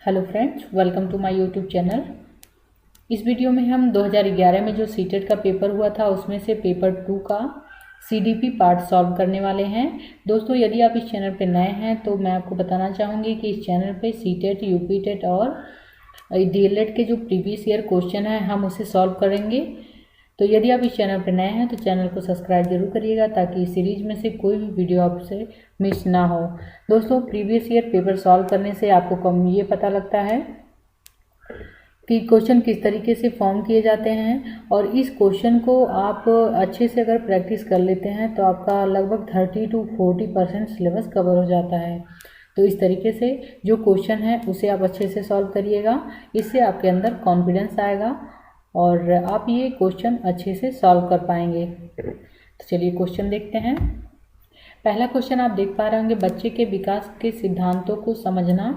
Hello friends, welcome to my YouTube channel. इस video में हम 2011 में जो सीटेट का पेपर हुआ था उसमें से पेपर 2 का सीडीपी पार्ट सॉल्व करने वाले हैं। दोस्तों, यदि आप इस चैनल पर नए हैं तो मैं आपको बताना चाहूँगी कि इस चैनल पे सीटेट, यूपीटेट और डीएलएड के जो प्रीवियस ईयर क्वेश्चन हैं हम उसे सॉल्व करेंगे। तो यदि आप इस चैनल पर नए हैं तो चैनल को सब्सक्राइब जरूर करिएगा ताकि इस सीरीज में से कोई भी वीडियो आपसे मिस ना हो। दोस्तों, प्रीवियस ईयर पेपर सॉल्व करने से आपको कम ये पता लगता है कि क्वेश्चन किस तरीके से फॉर्म किए जाते हैं, और इस क्वेश्चन को आप अच्छे से अगर प्रैक्टिस कर लेते हैं तो आपका लगभग 30 to 40% सिलेबस कवर हो जाता है। तो इस तरीके से जो क्वेश्चन है उसे आप अच्छे से सॉल्व करिएगा, इससे आपके अंदर कॉन्फिडेंस आएगा और आप ये क्वेश्चन अच्छे से सॉल्व कर पाएंगे। तो चलिए क्वेश्चन देखते हैं। पहला क्वेश्चन आप देख पा रहे होंगे, बच्चे के विकास के सिद्धांतों को समझना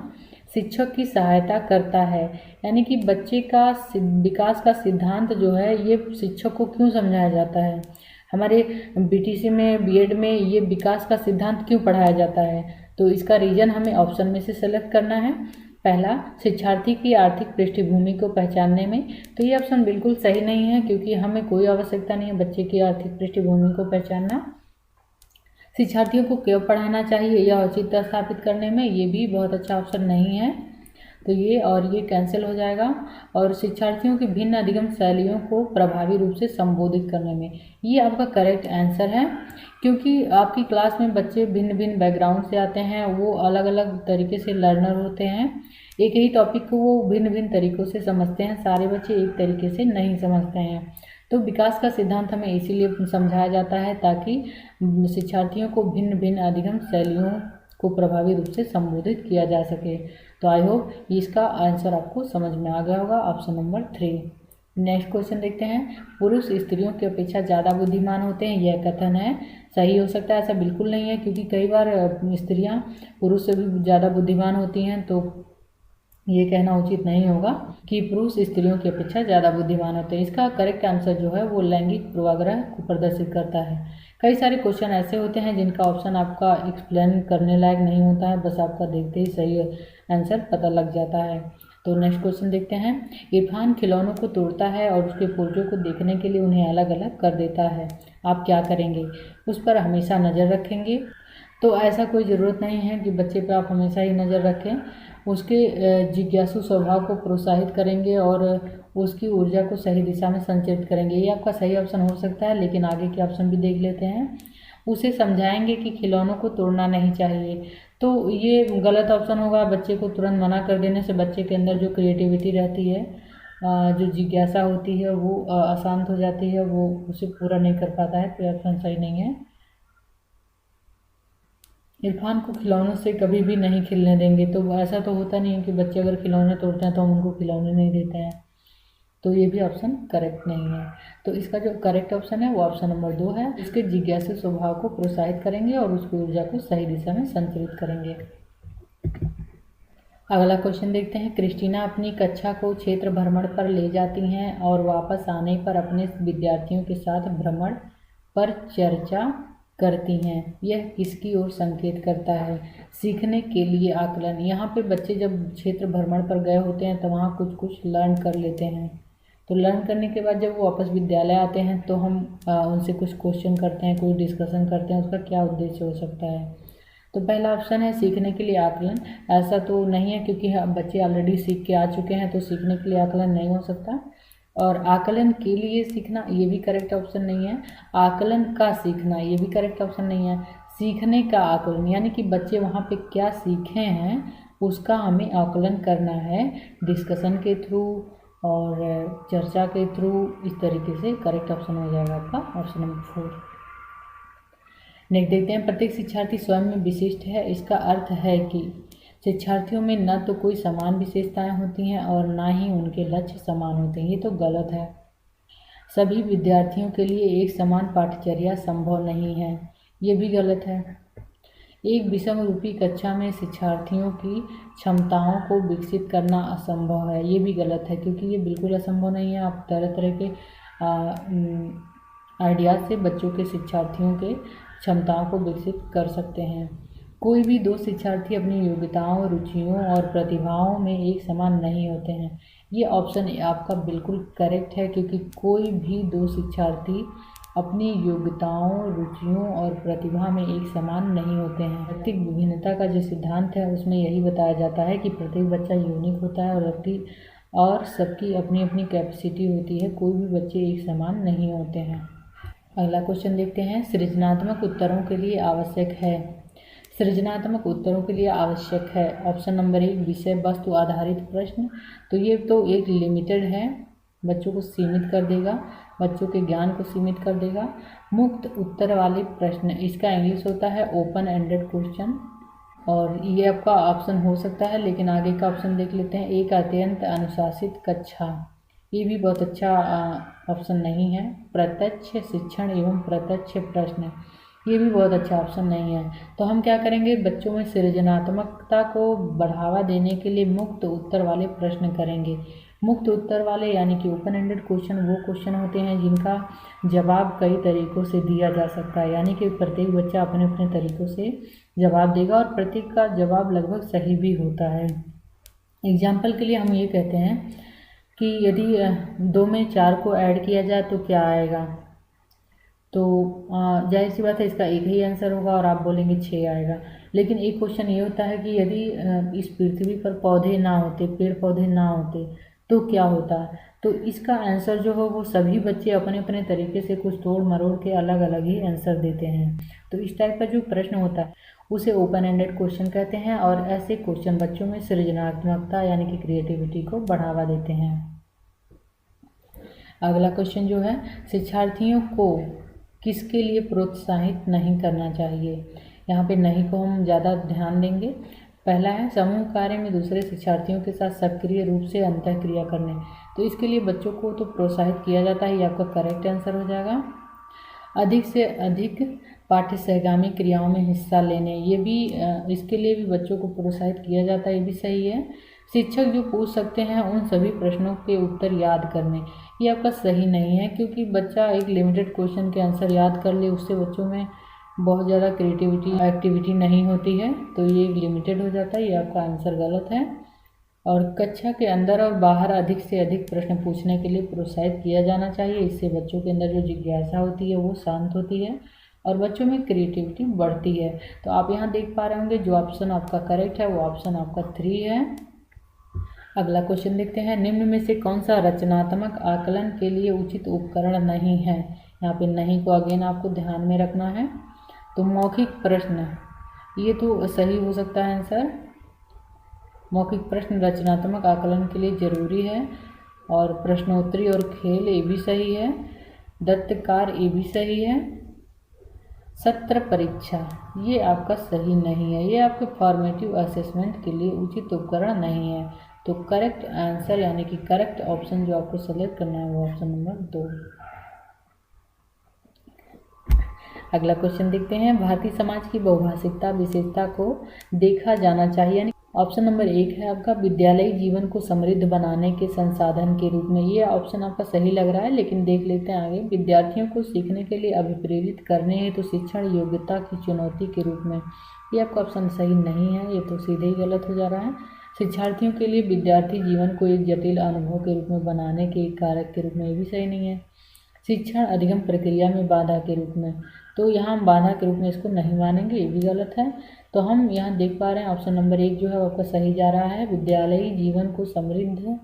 शिक्षक की सहायता करता है। यानी कि बच्चे का विकास का सिद्धांत जो है ये शिक्षक को क्यों समझाया जाता है। हमारे बीटीसी में, बीएड में ये विकास का सिद्धांत क्यों पढ़ाया जाता है, तो इसका रीजन हमें ऑप्शन में से सेलेक्ट करना है। पहला, शिक्षार्थी की आर्थिक पृष्ठभूमि को पहचानने में। तो ये ऑप्शन बिल्कुल सही नहीं है क्योंकि हमें कोई आवश्यकता नहीं है बच्चे की आर्थिक पृष्ठभूमि को पहचानना। शिक्षार्थियों को क्यों पढ़ाना चाहिए यह औचित्य स्थापित करने में, ये भी बहुत अच्छा ऑप्शन नहीं है, तो ये कैंसिल हो जाएगा। और शिक्षार्थियों की भिन्न अधिगम शैलियों को प्रभावी रूप से संबोधित करने में, ये आपका करेक्ट आंसर है क्योंकि आपकी क्लास में बच्चे भिन्न भिन्न बैकग्राउंड से आते हैं, वो अलग अलग तरीके से लर्नर होते हैं, एक ही टॉपिक को वो भिन्न भिन्न तरीक़ों से समझते हैं, सारे बच्चे एक तरीके से नहीं समझते हैं। तो विकास का सिद्धांत हमें इसीलिए समझाया जाता है ताकि शिक्षार्थियों को भिन्न भिन्न अधिगम शैलियों को प्रभावी रूप से संबोधित किया जा सके। तो आई होप इसका आंसर आपको समझ में आ गया होगा, ऑप्शन नंबर 3। नेक्स्ट क्वेश्चन देखते हैं। पुरुष स्त्रियों की अपेक्षा ज़्यादा बुद्धिमान होते हैं, यह कथन है सही हो सकता है? ऐसा बिल्कुल नहीं है क्योंकि कई बार स्त्रियां पुरुष से भी ज़्यादा बुद्धिमान होती हैं, तो ये कहना उचित नहीं होगा कि पुरुष स्त्रियों की अपेक्षा ज़्यादा बुद्धिमान होते हैं। इसका करेक्ट आंसर जो है वो लैंगिक पूर्वाग्रह को प्रदर्शित करता है। कई सारे क्वेश्चन ऐसे होते हैं जिनका ऑप्शन आपका एक्सप्लेन करने लायक नहीं होता है, बस आपका देखते ही सही आंसर पता लग जाता है। तो नेक्स्ट क्वेश्चन देखते हैं। इरफान खिलौनों को तोड़ता है और उसके पुर्जों को देखने के लिए उन्हें अलग अलग कर देता है, आप क्या करेंगे? उस पर हमेशा नज़र रखेंगे। तो ऐसा कोई ज़रूरत नहीं है कि बच्चे पे आप हमेशा ही नज़र रखें, उसके जिज्ञासु स्वभाव को प्रोत्साहित करेंगे और उसकी ऊर्जा को सही दिशा में संचारित करेंगे। ये आपका सही ऑप्शन हो सकता है, लेकिन आगे के ऑप्शन भी देख लेते हैं। उसे समझाएंगे कि खिलौनों को तोड़ना नहीं चाहिए, तो ये गलत ऑप्शन होगा। बच्चे को तुरंत मना कर देने से बच्चे के अंदर जो क्रिएटिविटी रहती है, जो जिज्ञासा होती है वो अशांत हो जाती है, वो उसे पूरा नहीं कर पाता है, तो ऑप्शन सही नहीं है। इरफान को खिलौनों से कभी भी नहीं खेलने देंगे, तो ऐसा तो होता नहीं है कि बच्चे अगर खिलौने तोड़ते हैं तो हम उनको खिलौने नहीं देते हैं, तो ये भी ऑप्शन करेक्ट नहीं है। तो इसका जो करेक्ट ऑप्शन है वो ऑप्शन नंबर 2 है। इसके जिज्ञासु स्वभाव को प्रोत्साहित करेंगे और उसकी ऊर्जा को सही दिशा में संचालित करेंगे। अगला क्वेश्चन देखते हैं। क्रिस्टीना अपनी कक्षा को क्षेत्र भ्रमण पर ले जाती हैं और वापस आने पर अपने विद्यार्थियों के साथ भ्रमण पर चर्चा करती हैं, यह किसकी ओर संकेत करता है? सीखने के लिए आकलन। यहाँ पे बच्चे जब क्षेत्र भ्रमण पर गए होते हैं तो वहाँ कुछ लर्न कर लेते हैं, तो लर्न करने के बाद जब वो वापस विद्यालय आते हैं तो हम उनसे कुछ क्वेश्चन करते हैं, कोई डिस्कशन करते हैं, उसका क्या उद्देश्य हो सकता है? तो पहला ऑप्शन है सीखने के लिए आकलन। ऐसा तो नहीं है क्योंकि बच्चे ऑलरेडी सीख के आ चुके हैं, तो सीखने के लिए आकलन नहीं हो सकता। और आकलन के लिए सीखना, ये भी करेक्ट ऑप्शन नहीं है। आकलन का सीखना, ये भी करेक्ट ऑप्शन नहीं है। सीखने का आकलन यानी कि बच्चे वहाँ पे क्या सीखे हैं उसका हमें आकलन करना है, डिस्कशन के थ्रू और चर्चा के थ्रू। इस तरीके से करेक्ट ऑप्शन हो जाएगा आपका ऑप्शन नंबर 4। नेक्स्ट देखते हैं। प्रत्येक शिक्षार्थी स्वयं में विशिष्ट है, इसका अर्थ है कि शिक्षार्थियों में न तो कोई समान विशेषताएं होती हैं और ना ही उनके लक्ष्य समान होते हैं, ये तो गलत है। सभी विद्यार्थियों के लिए एक समान पाठ्यचर्या संभव नहीं है, ये भी गलत है। एक विषम रूपी कक्षा में शिक्षार्थियों की क्षमताओं को विकसित करना असंभव है, ये भी गलत है क्योंकि ये बिल्कुल असंभव नहीं है। आप तरह तरह के आइडियाज़ से बच्चों के, शिक्षार्थियों के क्षमताओं को विकसित कर सकते हैं। कोई भी दो शिक्षार्थी अपनी योग्यताओं, रुचियों और प्रतिभाओं में एक समान नहीं होते हैं। ये ऑप्शन आपका बिल्कुल करेक्ट है, क्योंकि कोई भी दो शिक्षार्थी अपनी योग्यताओं, रुचियों और प्रतिभा में एक समान नहीं होते हैं। व्यक्तिक विभिन्नता का जो सिद्धांत है उसमें यही बताया जाता है कि प्रत्येक बच्चा यूनिक होता है और सबकी अपनी अपनी कैपेसिटी होती है। कोई भी बच्चे एक समान नहीं होते हैं। अगला क्वेश्चन देखते हैं। सृजनात्मक उत्तरों के लिए आवश्यक है। सृजनात्मक उत्तरों के लिए आवश्यक है। ऑप्शन नंबर 1 विषय वस्तु आधारित प्रश्न। तो ये तो एक लिमिटेड है, बच्चों को सीमित कर देगा, बच्चों के ज्ञान को सीमित कर देगा। मुक्त उत्तर वाले प्रश्न, इसका इंग्लिश होता है ओपन एंडेड क्वेश्चन, और ये आपका ऑप्शन हो सकता है, लेकिन आगे का ऑप्शन देख लेते हैं। एक अत्यंत अनुशासित कक्षा, ये भी बहुत अच्छा ऑप्शन नहीं है। प्रत्यक्ष शिक्षण एवं प्रत्यक्ष प्रश्न, ये भी बहुत अच्छा ऑप्शन नहीं है। तो हम क्या करेंगे, बच्चों में सृजनात्मकता को बढ़ावा देने के लिए मुक्त उत्तर वाले प्रश्न करेंगे। मुक्त उत्तर वाले यानी कि ओपन एंडेड क्वेश्चन वो क्वेश्चन होते हैं जिनका जवाब कई तरीक़ों से दिया जा सकता है, यानी कि प्रत्येक बच्चा अपने अपने तरीक़ों से जवाब देगा और प्रत्येक का जवाब लगभग सही भी होता है। एग्जाम्पल के लिए हम ये कहते हैं कि यदि 2 में 4 को ऐड किया जाए तो क्या आएगा, तो जाहिर सी बात है इसका एक ही आंसर होगा और आप बोलेंगे 6 आएगा। लेकिन एक क्वेश्चन ये होता है कि यदि इस पृथ्वी पर पौधे ना होते, पेड़ पौधे ना होते तो क्या होता, तो इसका आंसर जो हो वो सभी बच्चे अपने अपने तरीके से कुछ तोड़ मरोड़ के अलग अलग ही आंसर देते हैं। तो इस टाइप का जो प्रश्न होता है उसे ओपन एंडेड क्वेश्चन कहते हैं, और ऐसे क्वेश्चन बच्चों में सृजनात्मकता यानी कि क्रिएटिविटी को बढ़ावा देते हैं। अगला क्वेश्चन जो है, शिक्षार्थियों को किसके लिए प्रोत्साहित नहीं करना चाहिए। यहाँ पे नहीं को हम ज़्यादा ध्यान देंगे। पहला है समूह कार्य में दूसरे शिक्षार्थियों के साथ सक्रिय रूप से अंतःक्रिया करने, तो इसके लिए बच्चों को तो प्रोत्साहित किया जाता है, ये आपका करेक्ट आंसर हो जाएगा। अधिक से अधिक पाठ्य सहगामी क्रियाओं में हिस्सा लेने, ये भी इसके लिए भी बच्चों को प्रोत्साहित किया जाता है, ये भी सही है। शिक्षक जो पूछ सकते हैं उन सभी प्रश्नों के उत्तर याद करने, ये आपका सही नहीं है, क्योंकि बच्चा एक लिमिटेड क्वेश्चन के आंसर याद कर ले उससे बच्चों में बहुत ज़्यादा क्रिएटिविटी एक्टिविटी नहीं होती है, तो ये लिमिटेड हो जाता है, ये आपका आंसर गलत है। और कक्षा के अंदर और बाहर अधिक से अधिक प्रश्न पूछने के लिए प्रोत्साहित किया जाना चाहिए। इससे बच्चों के अंदर जो जिज्ञासा होती है वो शांत होती है और बच्चों में क्रिएटिविटी बढ़ती है। तो आप यहाँ देख पा रहे होंगे जो ऑप्शन आपका करेक्ट है वो ऑप्शन आपका 3 है। अगला क्वेश्चन देखते हैं। निम्न में से कौन सा रचनात्मक आकलन के लिए उचित उपकरण नहीं है। यहाँ पे नहीं को अगेन आपको ध्यान में रखना है। तो मौखिक प्रश्न, ये तो सही हो सकता है आंसर। मौखिक प्रश्न रचनात्मक आकलन के लिए जरूरी है। और प्रश्नोत्तरी और खेल ये भी सही है। दत्तकार ये भी सही है। सत्र परीक्षा ये आपका सही नहीं है, ये आपके फॉर्मेटिव असेसमेंट के लिए उचित उपकरण नहीं है। तो करेक्ट आंसर यानी कि करेक्ट ऑप्शन जो आपको सेलेक्ट करना है वो ऑप्शन नंबर 2। अगला क्वेश्चन देखते हैं। भारतीय समाज की बहुभाषिकता विशेषता को देखा जाना चाहिए, यानी ऑप्शन नंबर 1 है आपका विद्यालयी जीवन को समृद्ध बनाने के संसाधन के रूप में। ये ऑप्शन आपका सही लग रहा है, लेकिन देख लेते हैं आगे। विद्यार्थियों को सीखने के लिए अभिप्रेरित करने हेतु शिक्षण योग्यता की चुनौती के रूप में, ये आपका ऑप्शन सही नहीं है, ये तो सीधे ही गलत हो जा रहा है। शिक्षार्थियों के लिए विद्यार्थी जीवन को एक जटिल अनुभव के रूप में बनाने के एक कारक के रूप में, ये भी सही नहीं है। शिक्षण अधिगम प्रक्रिया में बाधा के रूप में, तो यहाँ हम बाधा के रूप में इसको नहीं मानेंगे, ये भी गलत है। तो हम यहाँ देख पा रहे हैं ऑप्शन नंबर 1 जो है आपका सही जा रहा है। विद्यालयी जीवन को समृद्ध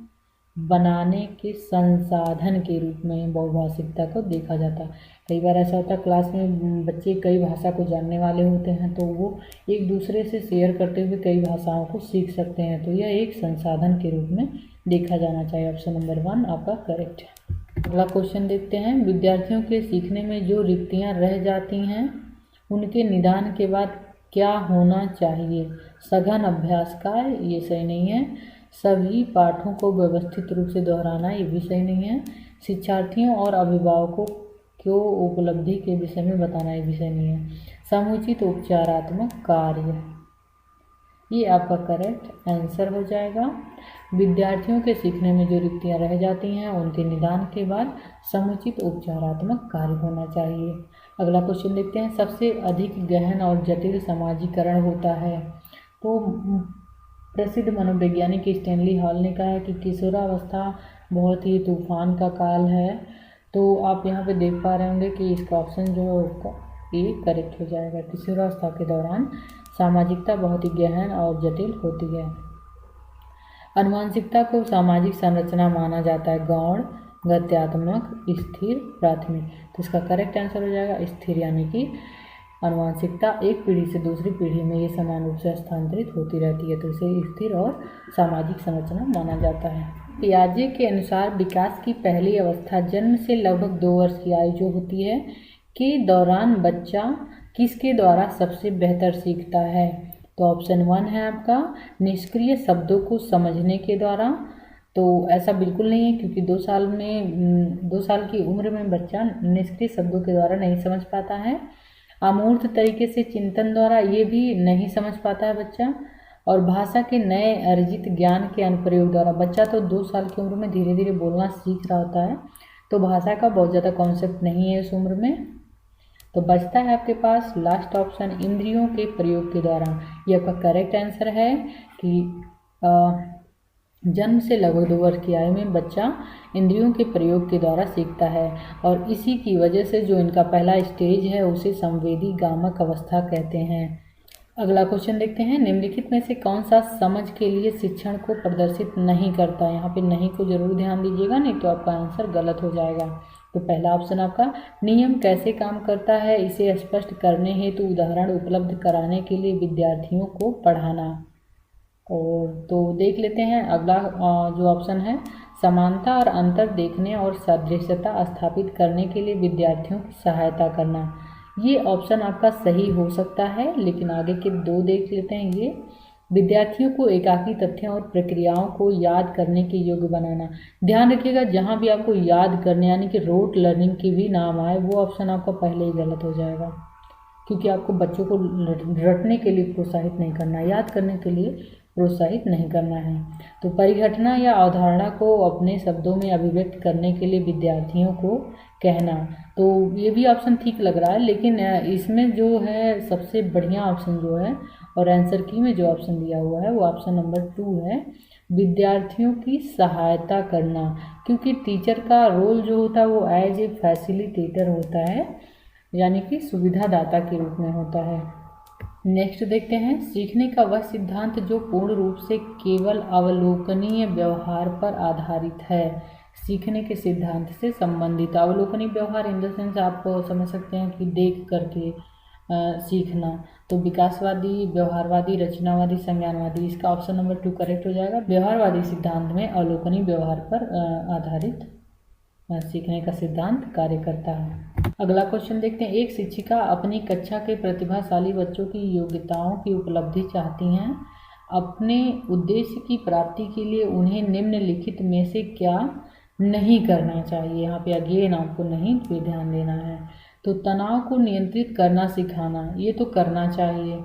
बनाने के संसाधन के रूप में बहुभाषिकता को देखा जाता है। कई बार ऐसा होता है क्लास में बच्चे कई भाषा को जानने वाले होते हैं, तो वो एक दूसरे से शेयर करते हुए कई भाषाओं को सीख सकते हैं, तो यह एक संसाधन के रूप में देखा जाना चाहिए। ऑप्शन नंबर 1 आपका करेक्ट है। अगला क्वेश्चन देखते हैं। विद्यार्थियों के सीखने में जो रिक्तियां रह जाती हैं उनके निदान के बाद क्या होना चाहिए। सघन अभ्यास का, ये सही नहीं है। सभी पाठों को व्यवस्थित रूप से दोहराना, ये भी सही नहीं है। शिक्षार्थियों और अभिभावकों को उपलब्धि के विषय में बताना, ये भी सही नहीं है। समुचित उपचारात्मक कार्य, ये आपका करेक्ट आंसर हो जाएगा। विद्यार्थियों के सीखने में जो रिक्तियां रह जाती हैं उनके निदान के बाद समुचित उपचारात्मक कार्य होना चाहिए। अगला क्वेश्चन देखते हैं, सबसे अधिक गहन और जटिल समाजीकरण होता है। तो प्रसिद्ध मनोवैज्ञानिक स्टैनली हॉल ने कहा है कि किशोरावस्था बहुत ही तूफान का काल है। तो आप यहाँ पे देख पा रहे होंगे कि इसका ऑप्शन जो है उसका ये करेक्ट हो जाएगा। किशोरावस्था के दौरान सामाजिकता बहुत ही गहन और जटिल होती है। अनुवांशिकता को सामाजिक संरचना माना जाता है, गौण, गत्यात्मक, स्थिर, प्राथमिक। तो इसका करेक्ट आंसर हो जाएगा स्थिर, यानी कि अनुवांशिकता एक पीढ़ी से दूसरी पीढ़ी में ये समान रूप से हस्तांतरित होती रहती है, तो इसे स्थिर और सामाजिक संरचना माना जाता है। पियाजे के अनुसार विकास की पहली अवस्था जन्म से लगभग 2 वर्ष की आयु जो होती है के दौरान बच्चा किसके द्वारा सबसे बेहतर सीखता है। तो ऑप्शन 1 है आपका निष्क्रिय शब्दों को समझने के द्वारा। तो ऐसा बिल्कुल नहीं है, क्योंकि 2 साल की उम्र में बच्चा निष्क्रिय शब्दों के द्वारा नहीं समझ पाता है। अमूर्त तरीके से चिंतन द्वारा ये भी नहीं समझ पाता है बच्चा। और भाषा के नए अर्जित ज्ञान के अनुप्रयोग द्वारा, बच्चा तो 2 साल की उम्र में धीरे धीरे बोलना सीख रहा होता है, तो भाषा का बहुत ज़्यादा कॉन्सेप्ट नहीं है इस उम्र में। तो बचता है आपके पास लास्ट ऑप्शन इंद्रियों के प्रयोग के द्वारा। ये आपका करेक्ट आंसर है कि जन्म से लगभग 2 वर्ष की आयु में बच्चा इंद्रियों के प्रयोग के द्वारा सीखता है, और इसी की वजह से जो इनका पहला स्टेज है उसे संवेदी गामक अवस्था कहते हैं। अगला क्वेश्चन देखते हैं, निम्नलिखित में से कौन सा समझ के लिए शिक्षण को प्रदर्शित नहीं करता। यहाँ पे नहीं को जरूर ध्यान दीजिएगा, नहीं तो आपका आंसर गलत हो जाएगा। तो पहला ऑप्शन आपका नियम कैसे काम करता है इसे स्पष्ट करने हेतु उदाहरण उपलब्ध कराने के लिए विद्यार्थियों को पढ़ाना। और तो देख लेते हैं अगला जो ऑप्शन है, समानता और अंतर देखने और सादृश्यता स्थापित करने के लिए विद्यार्थियों की सहायता करना। ये ऑप्शन आपका सही हो सकता है, लेकिन आगे के 2 देख लेते हैं। ये विद्यार्थियों को एकाकी तथ्यों और प्रक्रियाओं को याद करने के योग्य बनाना। ध्यान रखिएगा, जहाँ भी आपको याद करने यानी कि रोट लर्निंग की भी नाम आए, वो ऑप्शन आपका पहले ही गलत हो जाएगा, क्योंकि आपको बच्चों को रटने के लिए प्रोत्साहित नहीं करना, याद करने के लिए प्रोत्साहित नहीं करना है। तो परिघटना या अवधारणा को अपने शब्दों में अभिव्यक्त करने के लिए विद्यार्थियों को कहना। तो ये भी ऑप्शन ठीक लग रहा है, लेकिन इसमें जो है सबसे बढ़िया ऑप्शन जो है और आंसर की में जो ऑप्शन दिया हुआ है वो ऑप्शन नंबर 2 है, विद्यार्थियों की सहायता करना। क्योंकि टीचर का रोल जो होता है वो एज ए फैसिलिटेटर होता है, यानी कि सुविधादाता के रूप में होता है। नेक्स्ट देखते हैं, सीखने का वह सिद्धांत जो पूर्ण रूप से केवल अवलोकनीय व्यवहार पर आधारित है। सीखने के सिद्धांत से संबंधित अवलोकनीय व्यवहार इन द सेंस आप समझ सकते हैं कि देख करके सीखना। तो विकासवादी, व्यवहारवादी, रचनावादी, संज्ञानवादी, इसका ऑप्शन नंबर 2 करेक्ट हो जाएगा। व्यवहारवादी सिद्धांत में अवलोकनीय व्यवहार पर आधारित सीखने का सिद्धांत कार्य करता है। अगला क्वेश्चन देखते हैं, एक शिक्षिका अपनी कक्षा के प्रतिभाशाली बच्चों की योग्यताओं की उपलब्धि चाहती हैं। अपने उद्देश्य की प्राप्ति के लिए उन्हें निम्नलिखित में से क्या नहीं करना चाहिए। यहाँ पे अगेन आपको नहीं पे ध्यान देना है। तो तनाव को नियंत्रित करना सिखाना, ये तो करना चाहिए।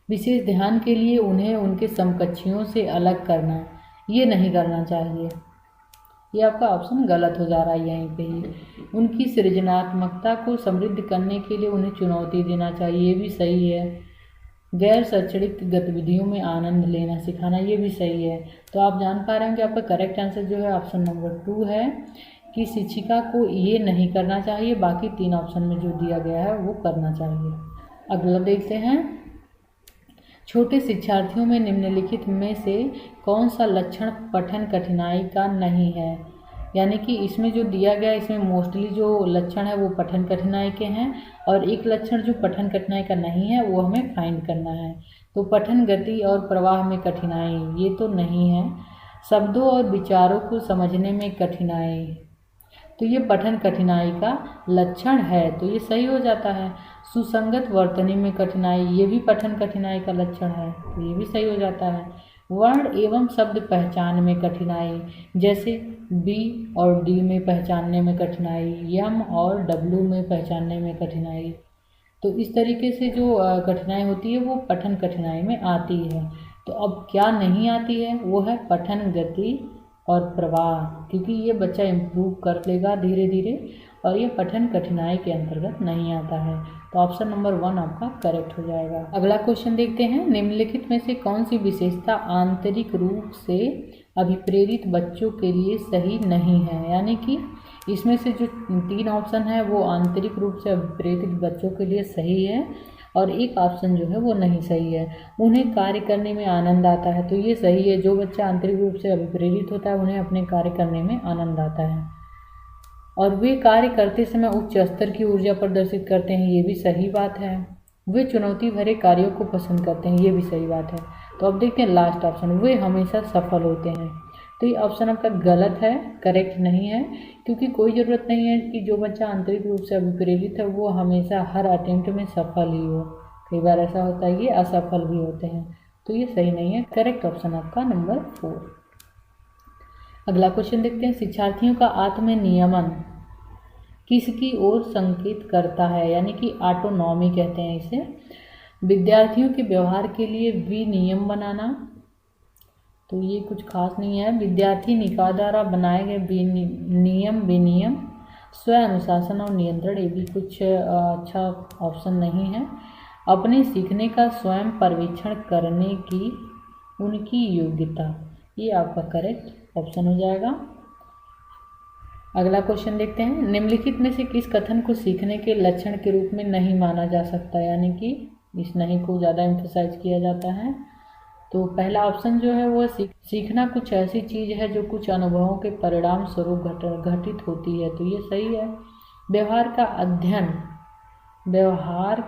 विशेष ध्यान के लिए उन्हें उनके समकक्षियों से अलग करना, ये नहीं करना चाहिए। ये आपका ऑप्शन गलत हो जा रहा है यहीं पे ही। उनकी सृजनात्मकता को समृद्ध करने के लिए उन्हें चुनौती देना चाहिए, ये भी सही है। गैर शैक्षणिक गतिविधियों में आनंद लेना सिखाना, ये भी सही है। तो आप जान पा रहे हैं कि आपका करेक्ट आंसर जो है ऑप्शन नंबर 2 है कि शिक्षिका को ये नहीं करना चाहिए, बाकी 3 ऑप्शन में जो दिया गया है वो करना चाहिए। अगला देखते हैं, छोटे शिक्षार्थियों में निम्नलिखित में से कौन सा लक्षण पठन कठिनाई का नहीं है। यानी कि इसमें जो दिया गया है इसमें मोस्टली जो लक्षण है वो पठन कठिनाई के हैं, और एक लक्षण जो पठन कठिनाई का नहीं है वो हमें फाइंड करना है। तो पठन गति और प्रवाह में कठिनाई, ये तो नहीं है। शब्दों और विचारों को समझने में कठिनाई, तो ये पठन कठिनाई का लक्षण है, तो ये सही हो जाता है। सुसंगत वर्तनी में कठिनाई, ये भी पठन कठिनाई का लक्षण है, तो ये भी सही हो जाता है। वर्ण एवं शब्द पहचान में कठिनाई, जैसे बी और डी में पहचानने में कठिनाई, एम और डब्ल्यू में पहचानने में कठिनाई, तो इस तरीके से जो कठिनाई होती है वो पठन कठिनाई में आती है। तो अब क्या नहीं आती है, वो है पठन गति और प्रवाह, क्योंकि ये बच्चा इम्प्रूव कर लेगा धीरे धीरे, और ये पठन कठिनाई के अंतर्गत नहीं आता है। तो ऑप्शन नंबर 1 आपका करेक्ट हो जाएगा। अगला क्वेश्चन देखते हैं, निम्नलिखित में से कौन सी विशेषता आंतरिक रूप से अभिप्रेरित बच्चों के लिए सही नहीं है। यानी कि इसमें से जो 3 ऑप्शन है वो आंतरिक रूप से अभिप्रेरित बच्चों के लिए सही है और एक ऑप्शन जो है वो नहीं सही है। उन्हें कार्य करने में आनंद आता है, तो ये सही है। जो बच्चा आंतरिक रूप से अभिप्रेरित होता है उन्हें अपने कार्य करने में आनंद आता है और वे कार्य करते समय उच्च स्तर की ऊर्जा प्रदर्शित करते हैं, ये भी सही बात है। वे चुनौती भरे कार्यों को पसंद करते हैं, ये भी सही बात है। तो अब देखते हैं लास्ट ऑप्शन, वे हमेशा सफल होते हैं। तो ये ऑप्शन आपका गलत है, करेक्ट नहीं है, क्योंकि कोई ज़रूरत नहीं है कि जो बच्चा आंतरिक रूप से अभिप्रेरित है वो हमेशा हर अटेम्प्ट में सफल ही हो। कई बार ऐसा होता है ये असफल भी होते हैं, तो ये सही नहीं है। करेक्ट ऑप्शन आपका नंबर 4। अगला क्वेश्चन देखते हैं, शिक्षार्थियों का आत्म नियमन किसकी ओर संकेत करता है। यानी कि ऑटोनॉमी कहते हैं इसे। विद्यार्थियों के व्यवहार के लिए विनियम बनाना, तो ये कुछ खास नहीं है। विद्यार्थी निकाय द्वारा बनाए गए विनियम, स्व अनुशासन और नियंत्रण, ये भी कुछ अच्छा ऑप्शन नहीं है। अपने सीखने का स्वयं पर्यवेक्षण करने की उनकी योग्यता, ये आपका करेक्ट ऑप्शन हो जाएगा। अगला क्वेश्चन देखते हैं, निम्नलिखित में से किस कथन को सीखने के लक्षण के रूप में नहीं माना जा सकता। यानी कि इस नहीं को ज़्यादा एम्फसाइज किया जाता है। तो पहला ऑप्शन जो है वो सीखना कुछ ऐसी चीज़ है जो कुछ अनुभवों के परिणाम स्वरूप घटित होती है, तो ये सही है। व्यवहार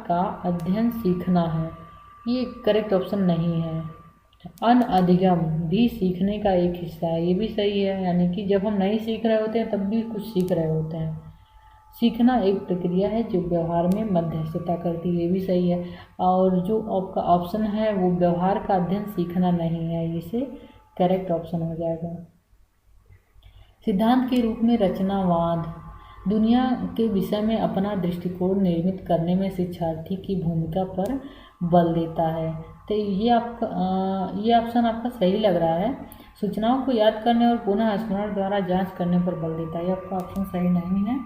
का अध्ययन सीखना है, ये करेक्ट ऑप्शन नहीं है। अनअधिगम भी सीखने का एक हिस्सा है, ये भी सही है। यानी कि जब हम नहीं सीख रहे होते हैं तब भी कुछ सीख रहे होते हैं। सीखना एक प्रक्रिया है जो व्यवहार में मध्यस्थता करती है, ये भी सही है। और जो आपका ऑप्शन है वो व्यवहार का अध्ययन सीखना नहीं है, इसे करेक्ट ऑप्शन हो जाएगा। सिद्धांत के रूप में रचनावाद दुनिया के विषय में अपना दृष्टिकोण निर्मित करने में शिक्षार्थी की भूमिका पर बल देता है, तो ये ऑप्शन आपका सही लग रहा है। सूचनाओं को याद करने और पुनः स्मरण द्वारा जांच करने पर बल देता है, ये आपका ऑप्शन सही नहीं है।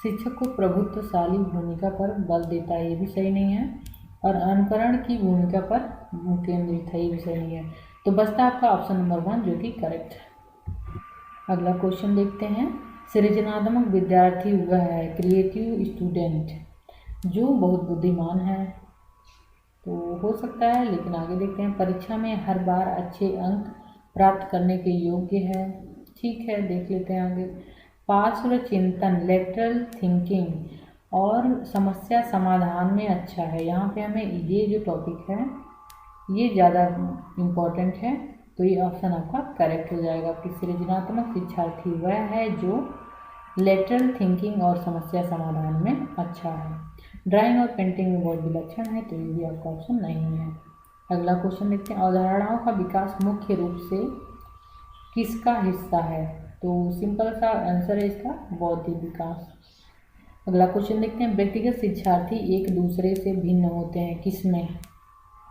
शिक्षक को प्रभुत्वशाली भूमिका पर बल देता है, ये भी सही नहीं है। और अनुकरण की भूमिका पर केंद्रित है, ये भी सही नहीं है। तो बचता आपका ऑप्शन नंबर 1 जो कि करेक्ट है। अगला क्वेश्चन देखते हैं, सृजनात्मक विद्यार्थी वह है, क्रिएटिव स्टूडेंट, जो बहुत बुद्धिमान है। तो हो सकता है, लेकिन आगे देखते हैं, परीक्षा में हर बार अच्छे अंक प्राप्त करने के योग्य है। ठीक है, देख लेते हैं आगे। पार्श्व चिंतन, लेटरल थिंकिंग और समस्या समाधान में अच्छा है। यहाँ पे हमें ये जो टॉपिक है ये ज़्यादा इम्पोर्टेंट है, तो ये ऑप्शन आपका करेक्ट हो जाएगा कि सृजनात्मक शिक्षार्थी वह है जो लेटरल थिंकिंग और समस्या समाधान में अच्छा है। ड्राइंग और पेंटिंग में बहुत विलक्षण है, तो ये भी आपका ऑप्शन नहीं है। अगला क्वेश्चन देखते हैं, अवधारणाओं का विकास मुख्य रूप से किसका हिस्सा है। तो सिंपल सा आंसर है इसका, बौद्धिक विकास। अगला क्वेश्चन देखते हैं, व्यक्तिगत शिक्षार्थी एक दूसरे से भिन्न होते हैं किसमें।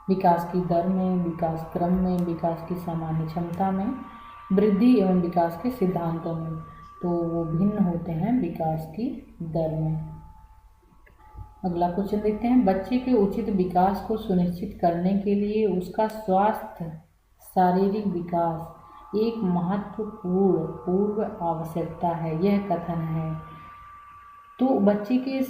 विकास की दर में, विकास क्रम में, विकास की सामान्य क्षमता में, वृद्धि एवं विकास के सिद्धांतों में। तो वो भिन्न होते हैं विकास की दर में। अगला क्वेश्चन देखते हैं, बच्चे के उचित विकास को सुनिश्चित करने के लिए उसका स्वास्थ्य शारीरिक विकास एक महत्वपूर्ण पूर्व आवश्यकता है, यह कथन है। तो बच्चे के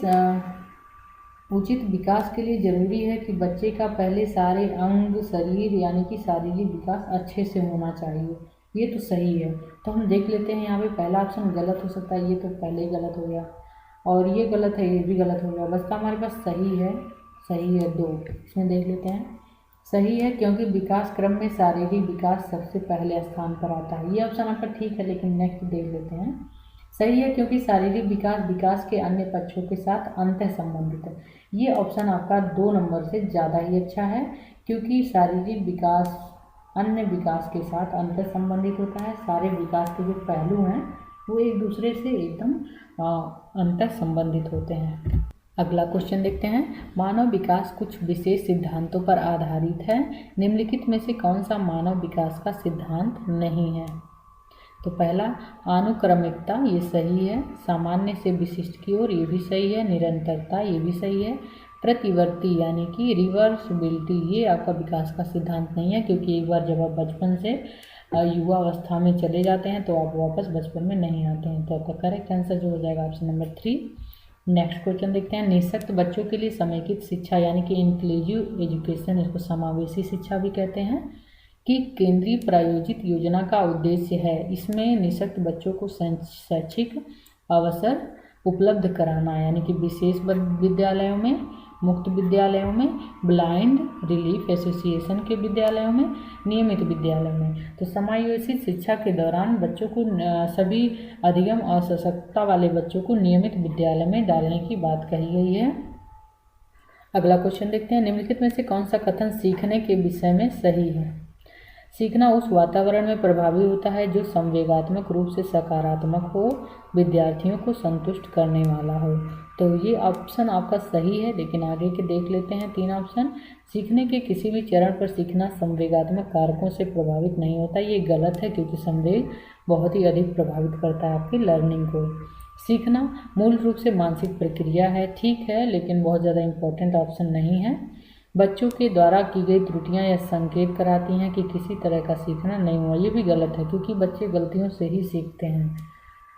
उचित विकास के लिए ज़रूरी है कि बच्चे का पहले सारे अंग शरीर यानी कि शारीरिक विकास अच्छे से होना चाहिए, ये तो सही है। तो हम देख लेते हैं, यहाँ पे पहला ऑप्शन गलत हो सकता है, ये तो पहले ही गलत हो गया, और ये गलत है, ये भी गलत हो गया। बस हमारे पास सही है 2, इसमें देख लेते हैं। सही है क्योंकि विकास क्रम में शारीरिक विकास सबसे पहले स्थान पर आता है, ये ऑप्शन आपका ठीक है। लेकिन नेक्स्ट देख लेते हैं, सही है क्योंकि शारीरिक विकास विकास के अन्य पक्षों के साथ अंतः संबंधित है, ये ऑप्शन आपका 2 नंबर से ज़्यादा ही अच्छा है, क्योंकि शारीरिक विकास अन्य विकास के साथ अंतः संबंधित होता है। सारे विकास के जो पहलू हैं वो एक दूसरे से एकदम अंतः संबंधित होते हैं। अगला क्वेश्चन देखते हैं, मानव विकास कुछ विशेष सिद्धांतों पर आधारित है, निम्नलिखित में से कौन सा मानव विकास का सिद्धांत नहीं है। तो पहला अनुक्रमिकता, ये सही है। सामान्य से विशिष्ट की ओर, ये भी सही है। निरंतरता, ये भी सही है। प्रतिवर्ती यानी कि रिवर्सिबिलिटी, ये आपका विकास का सिद्धांत नहीं है, क्योंकि एक बार जब आप बचपन से युवा अवस्था में चले जाते हैं तो आप वापस बचपन में नहीं आते हैं। तो आपका करेक्ट आंसर जो हो जाएगा ऑप्शन नंबर 3। नेक्स्ट क्वेश्चन देखते हैं। निःशक्त बच्चों के लिए समेकित शिक्षा यानी कि इंक्लूसिव एजुकेशन, इसको समावेशी शिक्षा भी कहते हैं, कि केंद्रीय प्रायोजित योजना का उद्देश्य है। इसमें निःशक्त बच्चों को शैक्षिक अवसर उपलब्ध कराना, यानी कि विशेष विद्यालयों में, मुक्त विद्यालयों में, ब्लाइंड रिलीफ एसोसिएशन के विद्यालयों में, नियमित विद्यालयों में। तो समायोजित शिक्षा के दौरान बच्चों को, सभी अधिगम असशक्तता वाले बच्चों को नियमित विद्यालय में डालने की बात कही गई है। अगला क्वेश्चन देखते हैं। निम्नलिखित में से कौन सा कथन सीखने के विषय में सही है? सीखना उस वातावरण में प्रभावी होता है जो संवेगात्मक रूप से सकारात्मक हो, विद्यार्थियों को संतुष्ट करने वाला हो। तो ये ऑप्शन आपका सही है, लेकिन आगे के देख लेते हैं 3 ऑप्शन। सीखने के किसी भी चरण पर सीखना संवेगात्मक कारकों से प्रभावित नहीं होता, ये गलत है, क्योंकि संवेग बहुत ही अधिक प्रभावित करता है आपकी लर्निंग को। सीखना मूल रूप से मानसिक प्रक्रिया है, ठीक है, लेकिन बहुत ज़्यादा इम्पोर्टेंट ऑप्शन नहीं है। बच्चों के द्वारा की गई त्रुटियां यह संकेत कराती हैं कि किसी तरह का सीखना नहीं हुआ, ये भी गलत है, क्योंकि बच्चे गलतियों से ही सीखते हैं।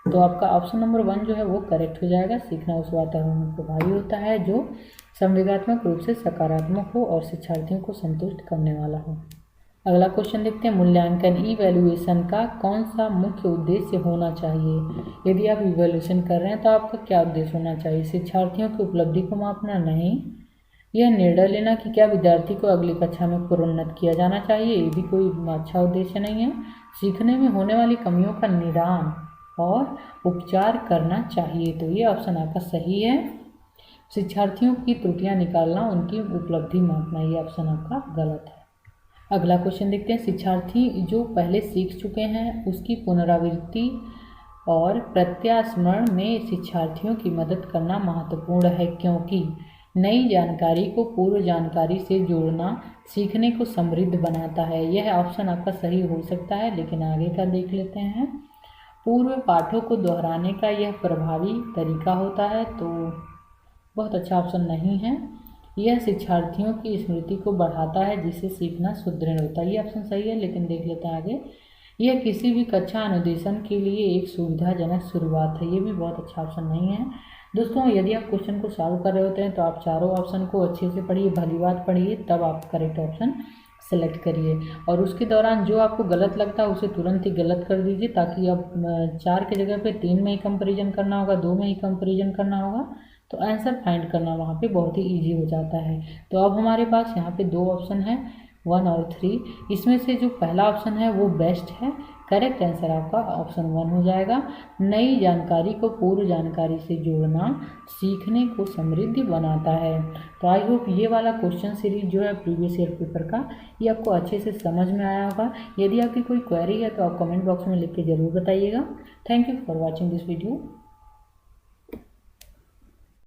तो आपका ऑप्शन नंबर 1 जो है वो करेक्ट हो जाएगा। सीखना उस वातावरण में प्रभावी होता है जो संवेगात्मक रूप से सकारात्मक हो और शिक्षार्थियों को संतुष्ट करने वाला हो। अगला क्वेश्चन देखते हैं। मूल्यांकन इवैल्यूएशन का कौन सा मुख्य उद्देश्य होना चाहिए? यदि आप इवैल्यूएशन कर रहे हैं तो आपका क्या उद्देश्य होना चाहिए? शिक्षार्थियों की उपलब्धि को मापना? नहीं। यह निर्णय लेना कि क्या विद्यार्थी को अगली कक्षा में प्रोन्नत किया जाना चाहिए, ये भी कोई अच्छा उद्देश्य नहीं है। सीखने में होने वाली कमियों का निदान और उपचार करना चाहिए, तो ये ऑप्शन आपका सही है। शिक्षार्थियों की त्रुटियां निकालना, उनकी उपलब्धि मापना, ये ऑप्शन आपका गलत है। अगला क्वेश्चन देखते हैं। शिक्षार्थी जो पहले सीख चुके हैं उसकी पुनरावृत्ति और प्रत्यास्मरण में शिक्षार्थियों की मदद करना महत्वपूर्ण है, क्योंकि नई जानकारी को पूर्व जानकारी से जोड़ना सीखने को समृद्ध बनाता है। यह ऑप्शन आपका सही हो सकता है, लेकिन आगे का देख लेते हैं। पूर्व पाठों को दोहराने का यह प्रभावी तरीका होता है, तो बहुत अच्छा ऑप्शन नहीं है। यह शिक्षार्थियों की स्मृति को बढ़ाता है, जिससे सीखना सुदृढ़ होता है, ये ऑप्शन सही है, लेकिन देख लेते हैं आगे। यह किसी भी कक्षा अनुदेशन के लिए एक सुविधाजनक शुरुआत है, ये भी बहुत अच्छा ऑप्शन नहीं है। दोस्तों, यदि आप क्वेश्चन को सॉल्व कर रहे होते हैं तो आप चारों ऑप्शन को अच्छे से पढ़िए, भली बात पढ़िए, तब आप करेक्ट ऑप्शन सेलेक्ट करिए। और उसके दौरान जो आपको गलत लगता है उसे तुरंत ही गलत कर दीजिए, ताकि अब 4 की जगह पे 3 में ही कंपैरिजन करना होगा, 2 में ही कंपैरिजन करना होगा, तो आंसर फाइंड करना वहाँ पे बहुत ही ईजी हो जाता है। तो अब हमारे पास यहाँ पे 2 ऑप्शन है, 1 और 3। इसमें से जो पहला ऑप्शन है वो बेस्ट है, करेक्ट आंसर आपका ऑप्शन 1 हो जाएगा। नई जानकारी को पूर्व जानकारी से जोड़ना सीखने को समृद्ध बनाता है। तो आई होप ये वाला क्वेश्चन सीरीज जो है प्रीवियस ईयर पेपर का, ये आपको अच्छे से समझ में आया होगा। यदि आपकी कोई क्वेरी है तो आप कमेंट बॉक्स में लिख के ज़रूर बताइएगा। Thank you for watching this video.